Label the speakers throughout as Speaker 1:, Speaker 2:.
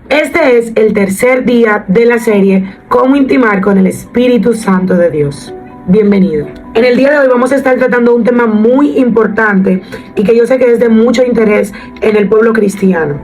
Speaker 1: Este es el tercer día de la serie Cómo intimar con el Espíritu Santo de Dios. Bienvenido. En el día de hoy vamos a estar tratando un tema muy importante y que yo sé que es de mucho interés en el pueblo cristiano.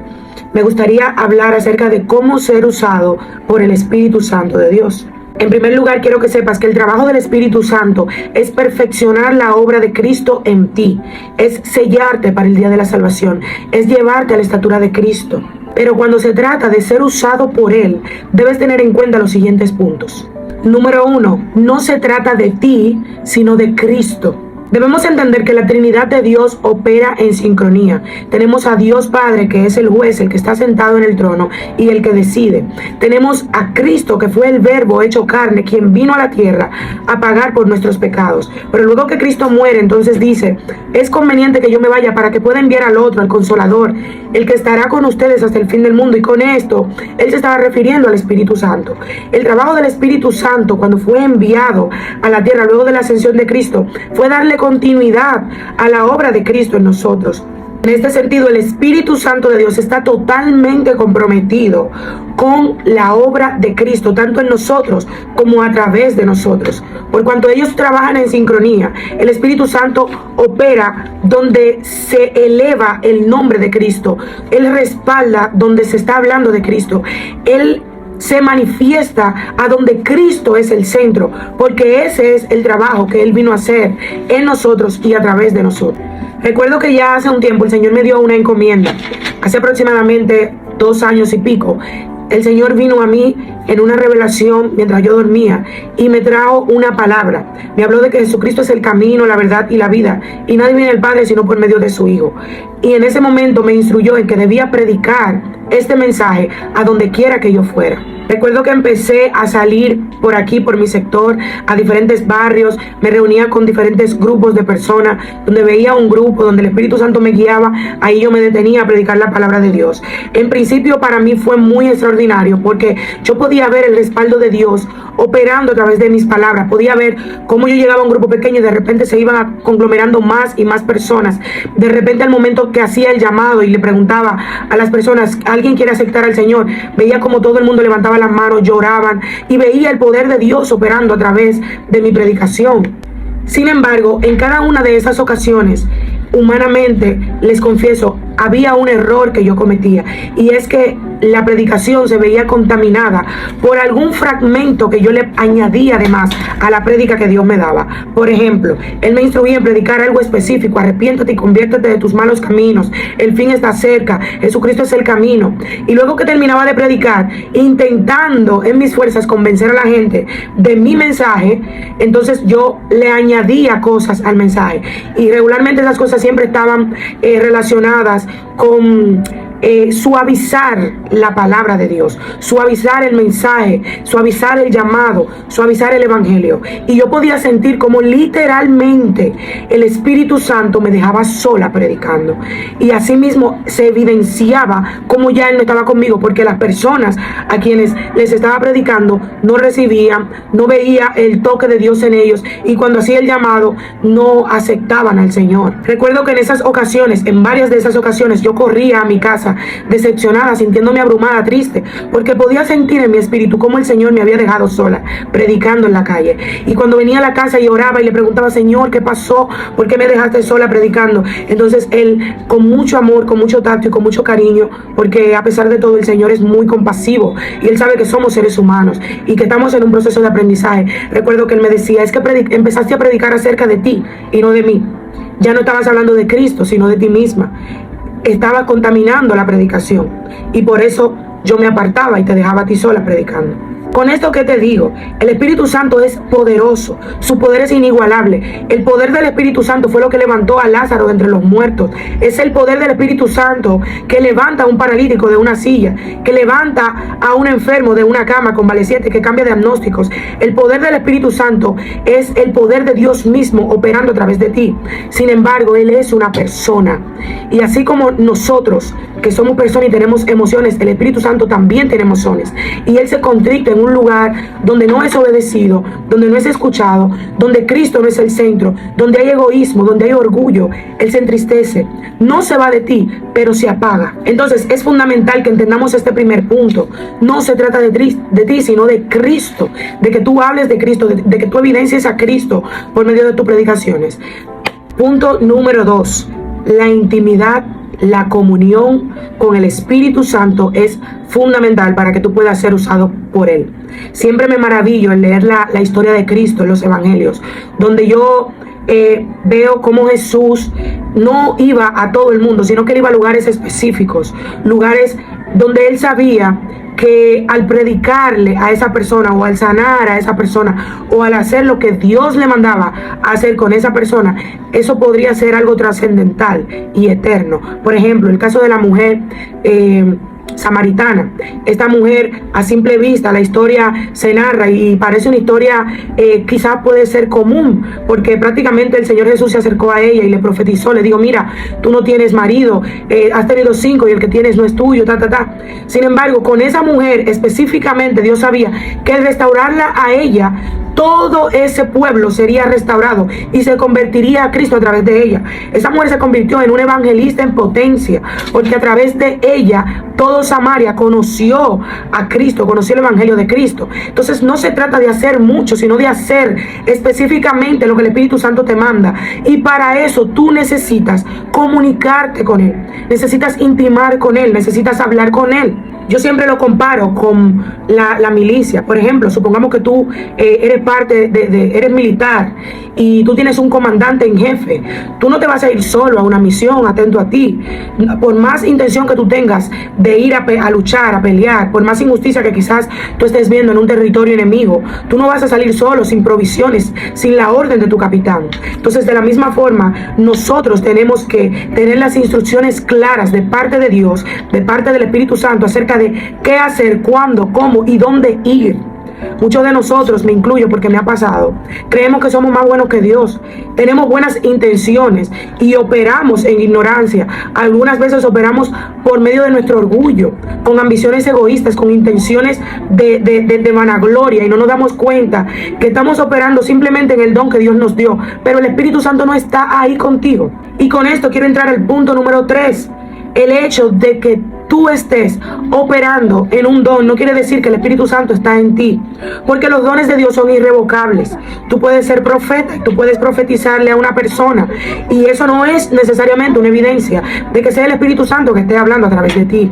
Speaker 1: Me gustaría hablar acerca de cómo ser usado por el Espíritu Santo de Dios. En primer lugar, quiero que sepas que el trabajo del Espíritu Santo es perfeccionar la obra de Cristo en ti, es sellarte para el día de la salvación, es llevarte a la estatura de Cristo. Pero cuando se trata de ser usado por Él, debes tener en cuenta los siguientes puntos. Número 1, no se trata de ti, sino de Cristo. Debemos entender que la Trinidad de Dios opera en sincronía. Tenemos a Dios Padre, que es el juez, el que está sentado en el trono y el que decide. Tenemos a Cristo, que fue el Verbo hecho carne, quien vino a la tierra a pagar por nuestros pecados. Pero luego que Cristo muere, entonces dice, es conveniente que yo me vaya para que pueda enviar al otro, al Consolador, el que estará con ustedes hasta el fin del mundo. Y con esto, Él se estaba refiriendo al Espíritu Santo. El trabajo del Espíritu Santo, cuando fue enviado a la tierra luego de la ascensión de Cristo, fue darle continuidad a la obra de Cristo en nosotros. En este sentido, el Espíritu Santo de Dios está totalmente comprometido con la obra de Cristo, tanto en nosotros como a través de nosotros. Por cuanto ellos trabajan en sincronía, el Espíritu Santo opera donde se eleva el nombre de Cristo. Él respalda donde se está hablando de Cristo. Él se manifiesta a donde Cristo es el centro, porque ese es el trabajo que Él vino a hacer en nosotros y a través de nosotros. Recuerdo que ya hace un tiempo el Señor me dio una encomienda, hace aproximadamente 2 años y pico. El Señor vino a mí en una revelación mientras yo dormía y me trajo una palabra. Me habló de que Jesucristo es el camino, la verdad y la vida, y nadie viene al Padre sino por medio de su Hijo. Y en ese momento me instruyó en que debía predicar este mensaje a donde quiera que yo fuera. Recuerdo que empecé a salir por aquí, por mi sector, a diferentes barrios. Me reunía con diferentes grupos de personas, donde veía un grupo, donde el Espíritu Santo me guiaba. Ahí yo me detenía a predicar la palabra de Dios. En principio para mí fue muy extraordinario, porque yo podía ver el respaldo de Dios operando a través de mis palabras. Podía ver cómo yo llegaba a un grupo pequeño y de repente se iban conglomerando más y más personas. De repente, al momento que hacía el llamado y le preguntaba a las personas, ¿alguien quiere aceptar al Señor?, veía como todo el mundo levantaba las manos, lloraban, y veía el poder de Dios operando a través de mi predicación. Sin embargo, en cada una de esas ocasiones, humanamente, les confieso, había un error que yo cometía, y es que la predicación se veía contaminada por algún fragmento que yo le añadía además a la prédica que Dios me daba. Por ejemplo, Él me instruía en predicar algo específico: arrepiéntate y conviértete de tus malos caminos, el fin está cerca, Jesucristo es el camino. Y luego que terminaba de predicar, intentando en mis fuerzas convencer a la gente de mi mensaje, entonces yo le añadía cosas al mensaje, y regularmente esas cosas siempre estaban relacionadas con suavizar la palabra de Dios, suavizar el mensaje, suavizar el llamado, suavizar el evangelio. Y yo podía sentir como literalmente el Espíritu Santo me dejaba sola predicando, y asimismo se evidenciaba como ya Él no estaba conmigo, porque las personas a quienes les estaba predicando no recibían, no veía el toque de Dios en ellos, y cuando hacía el llamado no aceptaban al Señor. Recuerdo que en esas ocasiones, en varias de esas ocasiones, yo corría a mi casa decepcionada, sintiéndome abrumada, triste, porque podía sentir en mi espíritu cómo el Señor me había dejado sola predicando en la calle. Y cuando venía a la casa y oraba y le preguntaba: Señor, ¿qué pasó? ¿Por qué me dejaste sola predicando? Entonces Él, con mucho amor, con mucho tacto y con mucho cariño, porque a pesar de todo el Señor es muy compasivo y Él sabe que somos seres humanos y que estamos en un proceso de aprendizaje. Recuerdo que Él me decía: es que empezaste a predicar acerca de ti y no de mí. Ya no estabas hablando de Cristo, sino de ti misma. Estaba contaminando la predicación, y por eso yo me apartaba y te dejaba a ti sola predicando. Con esto, ¿qué te digo? El Espíritu Santo es poderoso, su poder es inigualable. El poder del Espíritu Santo fue lo que levantó a Lázaro de entre los muertos. Es el poder del Espíritu Santo que levanta a un paralítico de una silla, que levanta a un enfermo de una cama convaleciente, que cambia diagnósticos. El poder del Espíritu Santo es el poder de Dios mismo operando a través de ti. Sin embargo, Él es una persona, y así como nosotros, que somos personas y tenemos emociones, el Espíritu Santo también tiene emociones, y Él se contricta en un lugar donde no es obedecido, donde no es escuchado, donde Cristo no es el centro, donde hay egoísmo, donde hay orgullo, Él se entristece. No se va de ti, pero se apaga. Entonces es fundamental que entendamos este primer punto. No se trata de ti, sino de Cristo, de que tú hables de Cristo, de que tú evidencies a Cristo por medio de tus predicaciones. Punto número 2, la intimidad, la comunión con el Espíritu Santo es fundamental para que tú puedas ser usado por Él. Siempre me maravillo en leer la historia de Cristo en los evangelios, donde yo veo cómo Jesús no iba a todo el mundo, sino que Él iba a lugares específicos, lugares donde Él sabía que al predicarle a esa persona o al sanar a esa persona o al hacer lo que Dios le mandaba hacer con esa persona, eso podría ser algo trascendental y eterno. Por ejemplo, el caso de la mujer samaritana. Esta mujer, a simple vista, la historia se narra y parece una historia quizás puede ser común, porque prácticamente el Señor Jesús se acercó a ella y le profetizó, le dijo: mira, tú no tienes marido, has tenido 5 y el que tienes no es tuyo, Sin embargo, con esa mujer específicamente Dios sabía que al restaurarla a ella, todo ese pueblo sería restaurado y se convertiría a Cristo a través de ella. Esa mujer se convirtió en un evangelista en potencia, porque a través de ella todo Samaria conoció a Cristo, conoció el evangelio de Cristo. Entonces no se trata de hacer mucho, sino de hacer específicamente lo que el Espíritu Santo te manda. Y para eso tú necesitas comunicarte con Él, necesitas intimar con Él, necesitas hablar con Él. Yo siempre lo comparo con la milicia. Por ejemplo, supongamos que tú eres parte eres militar y tú tienes un comandante en jefe. Tú no te vas a ir solo a una misión, atento a ti. Por más intención que tú tengas de ir a luchar, a pelear, por más injusticia que quizás tú estés viendo en un territorio enemigo, tú no vas a salir solo, sin provisiones, sin la orden de tu capitán. Entonces, de la misma forma, nosotros tenemos que tener las instrucciones claras de parte de Dios, de parte del Espíritu Santo, acerca de qué hacer, cuándo, cómo y dónde ir. Muchos de nosotros, me incluyo porque me ha pasado, creemos que somos más buenos que Dios. Tenemos buenas intenciones y operamos en ignorancia. Algunas veces operamos por medio de nuestro orgullo, con ambiciones egoístas, con intenciones de vanagloria, y no nos damos cuenta que estamos operando simplemente en el don que Dios nos dio, pero el Espíritu Santo no está ahí contigo. Y con esto quiero entrar al punto número 3. El hecho de que tú estés operando en un don no quiere decir que el Espíritu Santo está en ti, porque los dones de Dios son irrevocables. Tú puedes ser profeta, tú puedes profetizarle a una persona, y eso no es necesariamente una evidencia de que sea el Espíritu Santo que esté hablando a través de ti.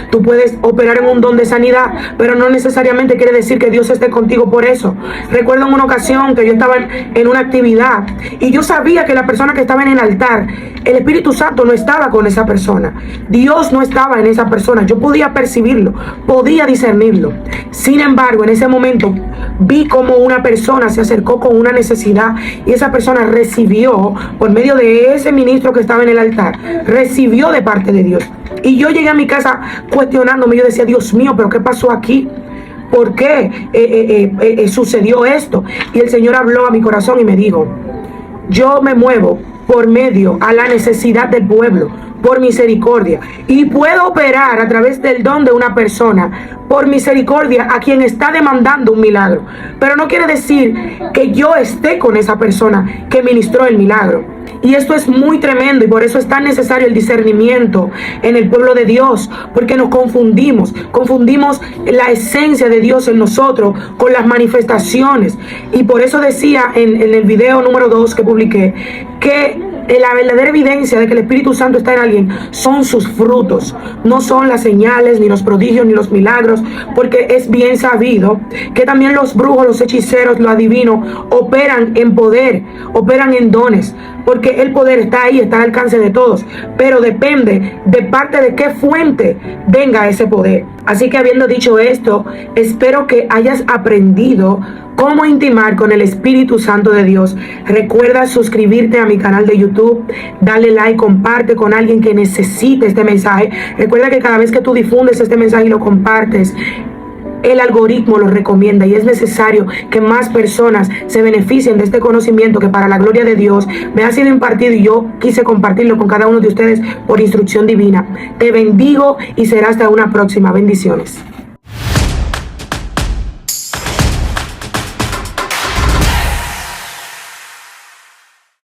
Speaker 1: Tú puedes operar en un don de sanidad, pero no necesariamente quiere decir que Dios esté contigo por eso. Recuerdo en una ocasión que yo estaba en una actividad y yo sabía que la persona que estaba en el altar, el Espíritu Santo no estaba con esa persona. Dios no estaba en esa persona. Yo podía percibirlo, podía discernirlo. Sin embargo, en ese momento vi como una persona se acercó con una necesidad y esa persona recibió, por medio de ese ministro que estaba en el altar, recibió de parte de Dios. Y yo llegué a mi casa cuestionándome. Yo decía: Dios mío, ¿pero qué pasó aquí? ¿Por qué sucedió esto? Y el Señor habló a mi corazón y me dijo: yo me muevo por medio a la necesidad del pueblo, por misericordia, y puedo operar a través del don de una persona por misericordia a quien está demandando un milagro, pero no quiere decir que yo esté con esa persona que ministró el milagro. Y esto es muy tremendo, y por eso es tan necesario el discernimiento en el pueblo de Dios, porque nos confundimos la esencia de Dios en nosotros con las manifestaciones. Y por eso decía en el video número 2 que publiqué, que la verdadera evidencia de que el Espíritu Santo está en alguien son sus frutos, no son las señales, ni los prodigios, ni los milagros, porque es bien sabido que también los brujos, los hechiceros, los adivinos operan en poder, operan en dones, porque el poder está ahí, está al alcance de todos, pero depende de parte de qué fuente venga ese poder. Así que, habiendo dicho esto, espero que hayas aprendido cómo intimar con el Espíritu Santo de Dios. Recuerda suscribirte a mi canal de YouTube, dale like, comparte con alguien que necesite este mensaje. Recuerda que cada vez que tú difundes este mensaje y lo compartes, el algoritmo lo recomienda, y es necesario que más personas se beneficien de este conocimiento que para la gloria de Dios me ha sido impartido, y yo quise compartirlo con cada uno de ustedes por instrucción divina. Te bendigo y será hasta una próxima. Bendiciones.